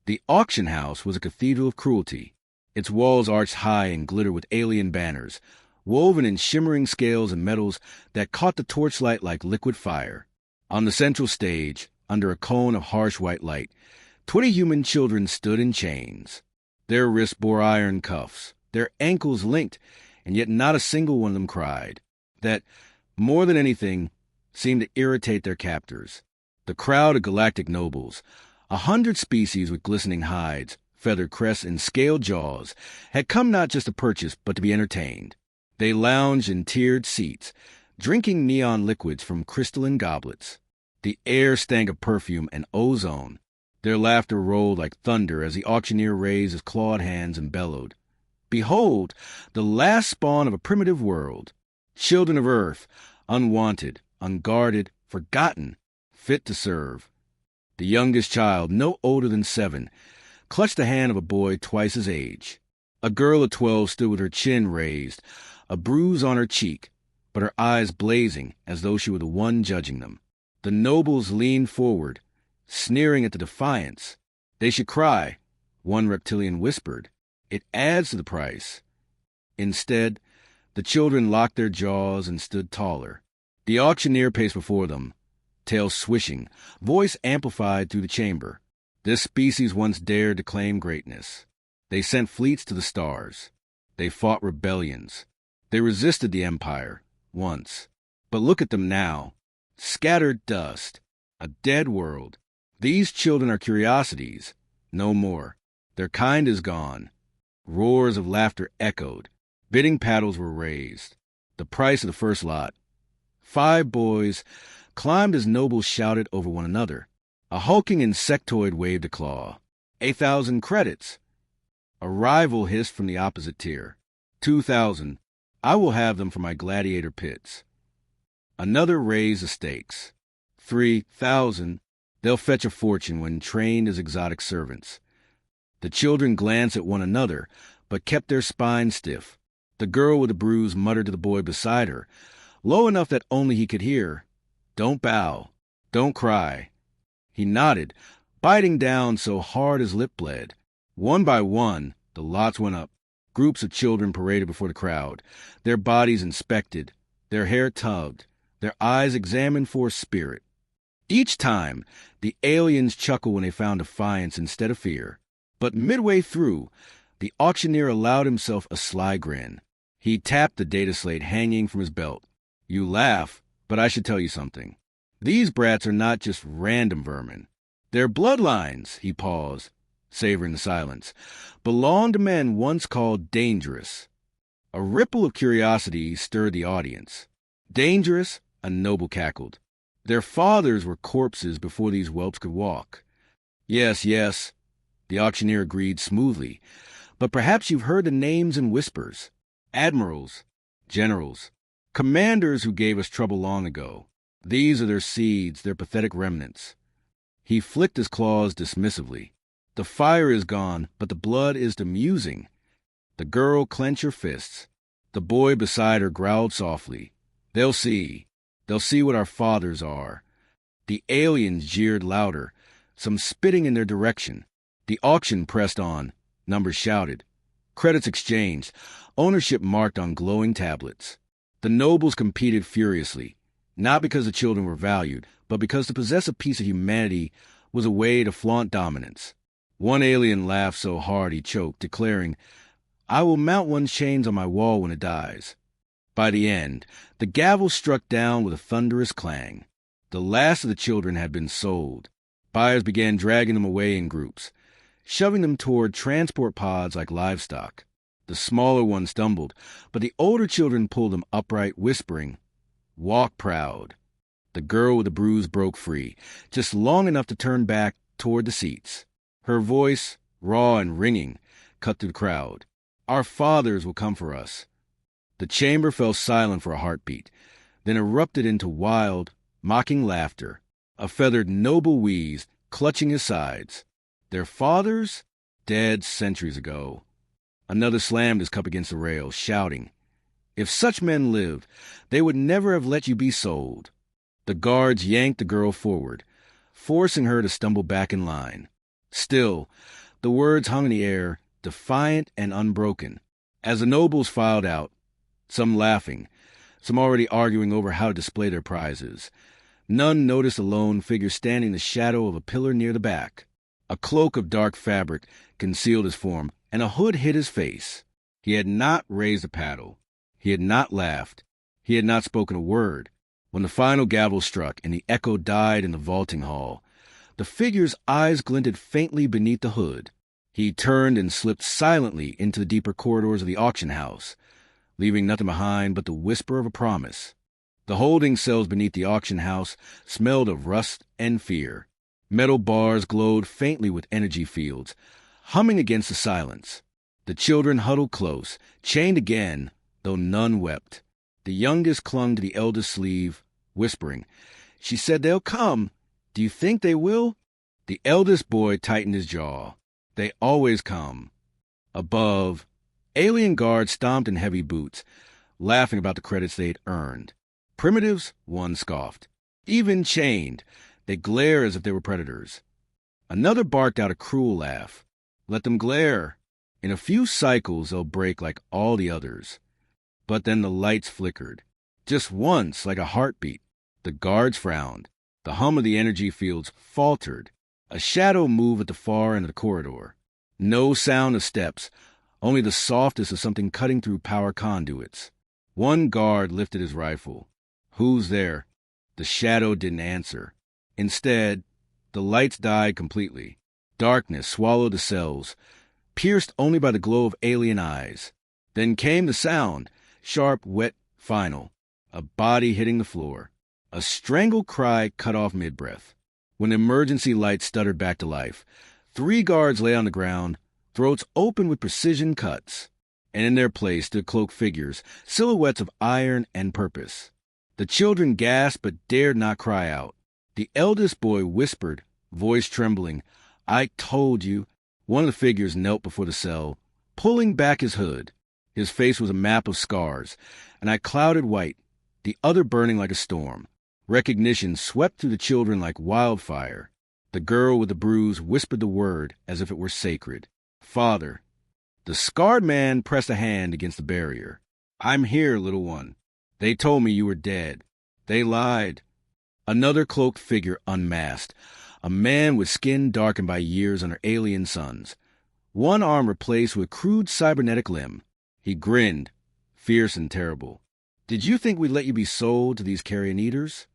The auction house was a cathedral of cruelty, its walls arched high and glittered with alien banners, woven in shimmering scales and metals that caught the torchlight like liquid fire. On the central stage, under a cone of harsh white light, 20 human children stood in chains. Their wrists bore iron cuffs, their ankles linked, and yet not a single one of them cried. That, more than anything, seemed to irritate their captors. The crowd of galactic nobles, 100 species with glistening hides, feathered crests, and scaled jaws, had come not just to purchase but to be entertained. They lounged in tiered seats, drinking neon liquids from crystalline goblets. The air stank of perfume and ozone. Their laughter rolled like thunder as the auctioneer raised his clawed hands and bellowed, "Behold, the last spawn of a primitive world. Children of Earth, unwanted, unguarded, forgotten, fit to serve." The youngest child, no older than 7, clutched the hand of a boy twice his age. A girl of 12 stood with her chin raised, a bruise on her cheek, but her eyes blazing as though she were the one judging them. The nobles leaned forward, sneering at the defiance. "They should cry," one reptilian whispered. "It adds to the price." Instead, the children locked their jaws and stood taller. The auctioneer paced before them, tail swishing, voice amplified through the chamber. This species once dared to claim greatness. They sent fleets to the stars. They fought rebellions. They resisted the Empire, once. But look at them now. Scattered dust. A dead world. These children are curiosities. No more. Their kind is gone. Roars of laughter echoed. Bidding paddles were raised. The price of the first lot. 5 boys climbed as nobles shouted over one another. A hulking insectoid waved a claw. 8,000 credits. A rival hissed from the opposite tier. 2,000. I will have them for my gladiator pits. Another raised the stakes. 3,000. They'll fetch a fortune when trained as exotic servants. The children glanced at one another, but kept their spines stiff. The girl with the bruise muttered to the boy beside her, low enough that only he could hear, "Don't bow. Don't cry." He nodded, biting down so hard his lip bled. One by one, the lots went up. Groups of children paraded before the crowd, their bodies inspected, their hair tugged, their eyes examined for a spirit. Each time, the aliens chuckled when they found defiance instead of fear. But midway through, the auctioneer allowed himself a sly grin. He tapped the data slate hanging from his belt. "You laugh, but I should tell you something. These brats are not just random vermin. Their bloodlines," he paused, savoring the silence, "belong to men once called dangerous." A ripple of curiosity stirred the audience. "Dangerous?" a noble cackled. "Their fathers were corpses before these whelps could walk." "Yes, yes," the auctioneer agreed smoothly. "But perhaps you've heard the names in whispers. Admirals, generals, commanders who gave us trouble long ago. These are their seeds, their pathetic remnants." He flicked his claws dismissively. "The fire is gone, but the blood is amusing." The girl clenched her fists. The boy beside her growled softly. "They'll see. They'll see what our fathers are." The aliens jeered louder, some spitting in their direction. The auction pressed on. Numbers shouted. Credits exchanged. Ownership marked on glowing tablets. The nobles competed furiously, not because the children were valued, but because to possess a piece of humanity was a way to flaunt dominance. One alien laughed so hard he choked, declaring, "I will mount one's chains on my wall when it dies." By the end, the gavel struck down with a thunderous clang. The last of the children had been sold. Buyers began dragging them away in groups, shoving them toward transport pods like livestock. The smaller ones stumbled, but the older children pulled them upright, whispering, "Walk proud." The girl with the bruise broke free, just long enough to turn back toward the seats. Her voice, raw and ringing, cut through the crowd. "Our fathers will come for us." The chamber fell silent for a heartbeat, then erupted into wild, mocking laughter. A feathered noble wheezed, clutching his sides. Their fathers? Dead centuries ago. Another slammed his cup against the rail, shouting, "If such men lived, they would never have let you be sold." The guards yanked the girl forward, forcing her to stumble back in line. Still, the words hung in the air, defiant and unbroken. As the nobles filed out, some laughing, some already arguing over how to display their prizes, none noticed a lone figure standing in the shadow of a pillar near the back. A cloak of dark fabric concealed his form, and a hood hid his face. He had not raised a paddle. He had not laughed. He had not spoken a word. When the final gavel struck and the echo died in the vaulting hall, the figure's eyes glinted faintly beneath the hood. He turned and slipped silently into the deeper corridors of the auction house, leaving nothing behind but the whisper of a promise. The holding cells beneath the auction house smelled of rust and fear. Metal bars glowed faintly with energy fields, humming against the silence. The children huddled close, chained again, though none wept. The youngest clung to the eldest sleeve, whispering, "She said they'll come. Do you think they will?" The eldest boy tightened his jaw. "They always come." Above, alien guards stomped in heavy boots, laughing about the credits they had earned. Primitives, one scoffed. Even chained, they glare as if they were predators. Another barked out a cruel laugh. Let them glare. In a few cycles, they'll break like all the others. But then the lights flickered. Just once, like a heartbeat. The guards frowned. The hum of the energy fields faltered. A shadow moved at the far end of the corridor. No sound of steps, only the softest of something cutting through power conduits. One guard lifted his rifle. "Who's there?" The shadow didn't answer. Instead, the lights died completely. Darkness swallowed the cells, pierced only by the glow of alien eyes. Then came the sound, sharp, wet, final. A body hitting the floor. A strangled cry cut off mid-breath. When the emergency lights stuttered back to life, 3 guards lay on the ground, throats open with precision cuts. And in their place stood cloaked figures, silhouettes of iron and purpose. The children gasped but dared not cry out. The eldest boy whispered, voice trembling, "I told you." One of the figures knelt before the cell, pulling back his hood. His face was a map of scars, an eye clouded white, the other burning like a storm. Recognition swept through the children like wildfire. The girl with the bruise whispered the word as if it were sacred. "Father." The scarred man pressed a hand against the barrier. "I'm here, little one. They told me you were dead. They lied." Another cloaked figure unmasked, a man with skin darkened by years under alien suns. One arm replaced with a crude cybernetic limb. He grinned, fierce and terrible. "Did you think we'd let you be sold to these carrion eaters?"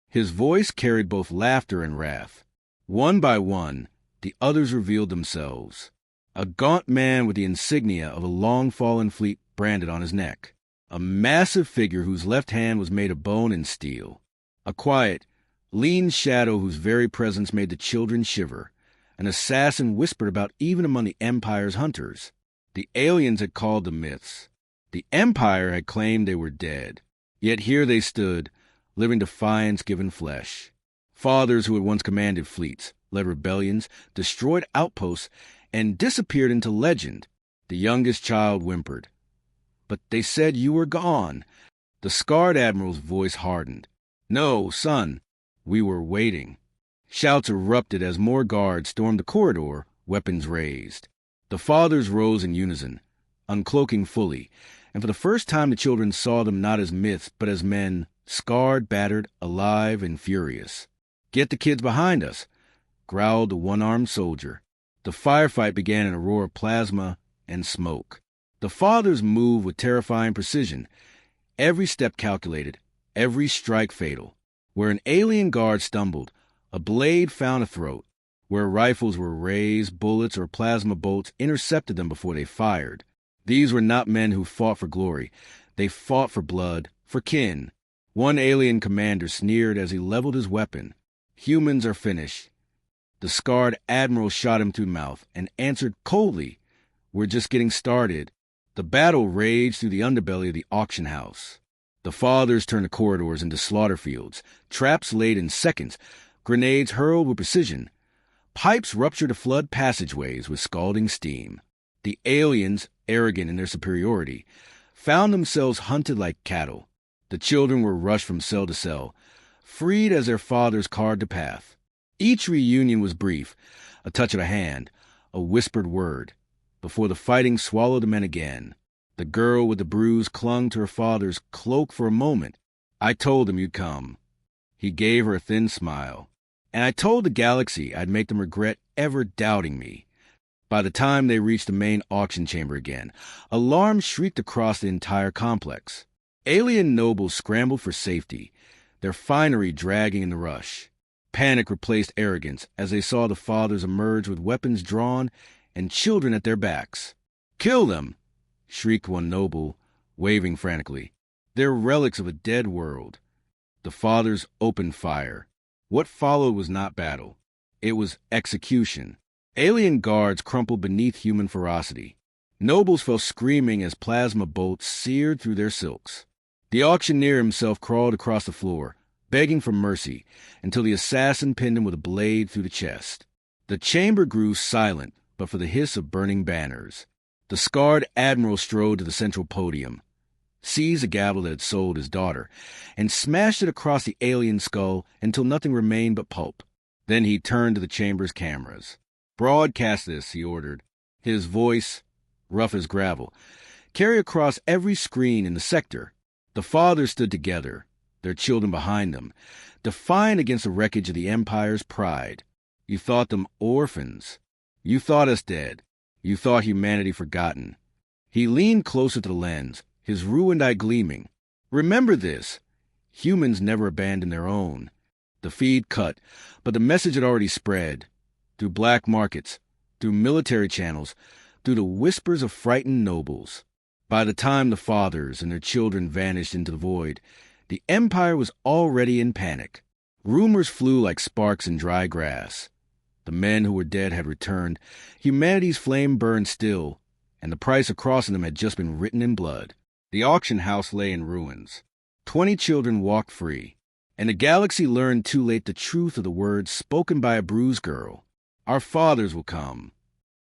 His voice carried both laughter and wrath. One by one, the others revealed themselves. A gaunt man with the insignia of a long-fallen fleet branded on his neck. A massive figure whose left hand was made of bone and steel. A quiet, lean shadow whose very presence made the children shiver. An assassin whispered about even among the Empire's hunters. The aliens had called them myths. The Empire had claimed they were dead. Yet here they stood, living defiance given flesh. Fathers who had once commanded fleets, led rebellions, destroyed outposts, and disappeared into legend. The youngest child whimpered. "But they said you were gone." The scarred admiral's voice hardened. "No, son, we were waiting." Shouts erupted as more guards stormed the corridor, weapons raised. The fathers rose in unison, uncloaking fully, and for the first time the children saw them not as myths, but as men, scarred, battered, alive, and furious. "Get the kids behind us," growled the one-armed soldier. The firefight began in a roar of plasma and smoke. The fathers moved with terrifying precision, every step calculated, every strike fatal. Where an alien guard stumbled, a blade found a throat. Where rifles were raised, bullets or plasma bolts intercepted them before they fired. These were not men who fought for glory. They fought for blood, for kin. One alien commander sneered as he leveled his weapon. "Humans are finished." The scarred admiral shot him through the mouth and answered coldly, "We're just getting started." The battle raged through the underbelly of the auction house. The fathers turned the corridors into slaughter fields, traps laid in seconds, grenades hurled with precision. Pipes ruptured to flood passageways with scalding steam. The aliens, arrogant in their superiority, found themselves hunted like cattle. The children were rushed from cell to cell, freed as their fathers carved a path. Each reunion was brief, A touch of a hand, a whispered word, before the fighting swallowed the men again. The girl with the bruise clung to her father's cloak for a moment. "I told him you'd come." He gave her a thin smile. "And I told the galaxy I'd make them regret ever doubting me." By the time they reached the main auction chamber again, alarm shrieked across the entire complex. Alien nobles scrambled for safety, their finery dragging in the rush. Panic replaced arrogance as they saw the fathers emerge with weapons drawn and children at their backs. "Kill them!" shrieked one noble, waving frantically. "They're relics of a dead world." The fathers opened fire. What followed was not battle. It was execution. Alien guards crumpled beneath human ferocity. Nobles fell screaming as plasma bolts seared through their silks. The auctioneer himself crawled across the floor, begging for mercy, until the assassin pinned him with a blade through the chest. The chamber grew silent, but for the hiss of burning banners. The scarred admiral strode to the central podium, seized a gavel that had sold his daughter, and smashed it across the alien skull until nothing remained but pulp. Then he turned to the chamber's cameras. "Broadcast this," he ordered. His voice, rough as gravel, carried across every screen in the sector. The fathers stood together, their children behind them, defiant against the wreckage of the Empire's pride. "You thought them orphans. You thought us dead. You thought humanity forgotten." He leaned closer to the lens, his ruined eye gleaming. "Remember this. Humans never abandon their own." The feed cut, but the message had already spread. Through black markets, through military channels, through the whispers of frightened nobles. By the time the fathers and their children vanished into the void, the Empire was already in panic. Rumors flew like sparks in dry grass. The men who were dead had returned, humanity's flame burned still, and the price of crossing them had just been written in blood. The auction house lay in ruins. 20 children walked free, and the galaxy learned too late the truth of the words spoken by a bruised girl. "Our fathers will come."